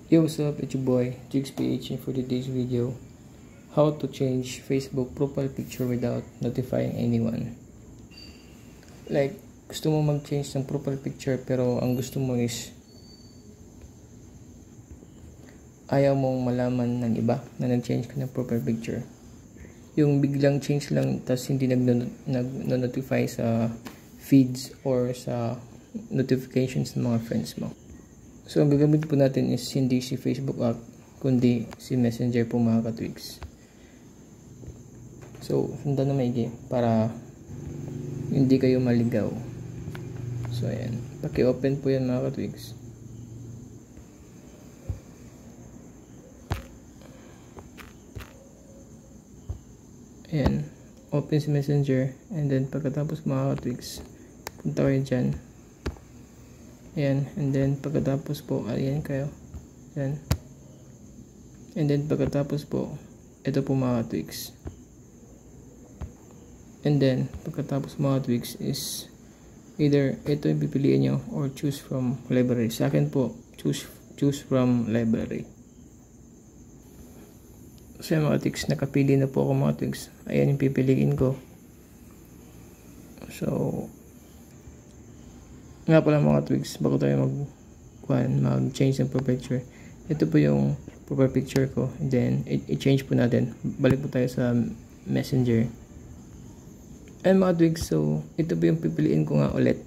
Yo, what's up? It's your boy, JixPH, and for today's video, how to change Facebook profile picture without notifying anyone. Like, gusto mo mag-change ng profile picture pero ang gusto mo is ayaw mong malaman ng iba na nag-change ka ng profile picture. Yung biglang change lang tas hindi nag-notify sa feeds or sa notifications ng mga friends mo. So, ang gagamit po natin is hindi si Facebook app, kundi si Messenger po mga katwigs. So, sundan na maigi para hindi kayo maligaw. So, ayan. Paki-open po yan mga katwigs. Ayan. Open si Messenger. And then, pagkatapos mga katwigs, punta kayo dyan. Ayan, and then pagkatapos po, ayan kayo. Ayan. And then pagkatapos po, ito po mga tweaks. And then pagkatapos mga tweaks is either ito yung pipiliin nyo or choose from library. Sa akin po, choose from library. So mga tweaks, nakapili na po ako mga tweaks. Ayan yung pipiliin ko. So nga pala mga tweaks, bago tayo mag-change ng profile picture, ito po yung profile picture ko, and then i-change po natin. Balik po tayo sa Messenger. And mga tweaks, so ito po yung pipiliin ko nga ulit.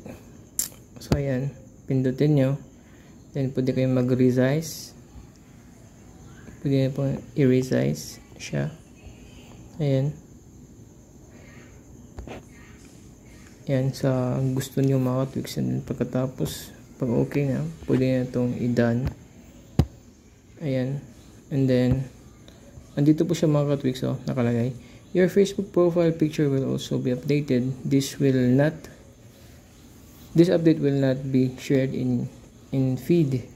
So ayan, pindutin nyo, then pwede kayong mag-resize, pwede nyo po i-resize siya. Ayan. Yan, sa gusto niyo mga tweaks. And then pagkatapos, pag okay na, pwede na itong i-done. Ayan. And then, andito po siya mga tweaks, oh, nakalagay. Your Facebook profile picture will also be updated. This update will not be shared in feed.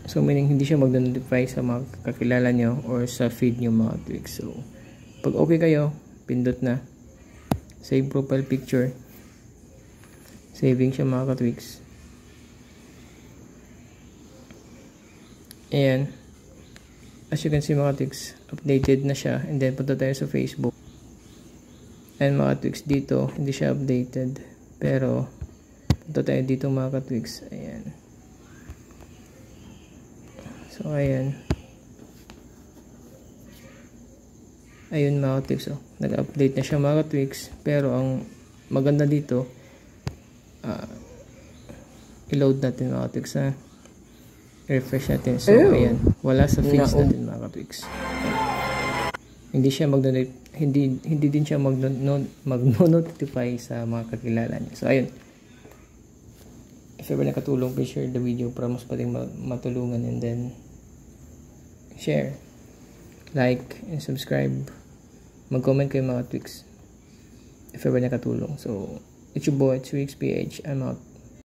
So, meaning hindi siya mag-notify sa mga kakilala nyo or sa feed nyo mga tweaks. So, pag okay kayo, pindot na. Save profile picture. Saving siya mga katwigs. Ayan. As you can see mga katwigs, updated na siya. And then punta tayo sa Facebook. And mga katwigs dito, hindi siya updated. Pero punta tayo dito mga katwigs. Ayan. So ayan. Ayun mga katwigs. Oh. Nag-update na siya mga katwigs. Pero ang maganda dito, i-load natin mga katwigs, ha? Refresh natin. So ayan, wala sa feeds natin mga katwigs. Hindi siya hindi din siya mag-notify sa mga kakilala niya. So ayun, if ever nakatulong, please share the video para mas pating matulungan, and then share, like, and subscribe. Mag-comment kayo mga tweaks if ever nakatulong. So it's your boy, JixPH. I'm out.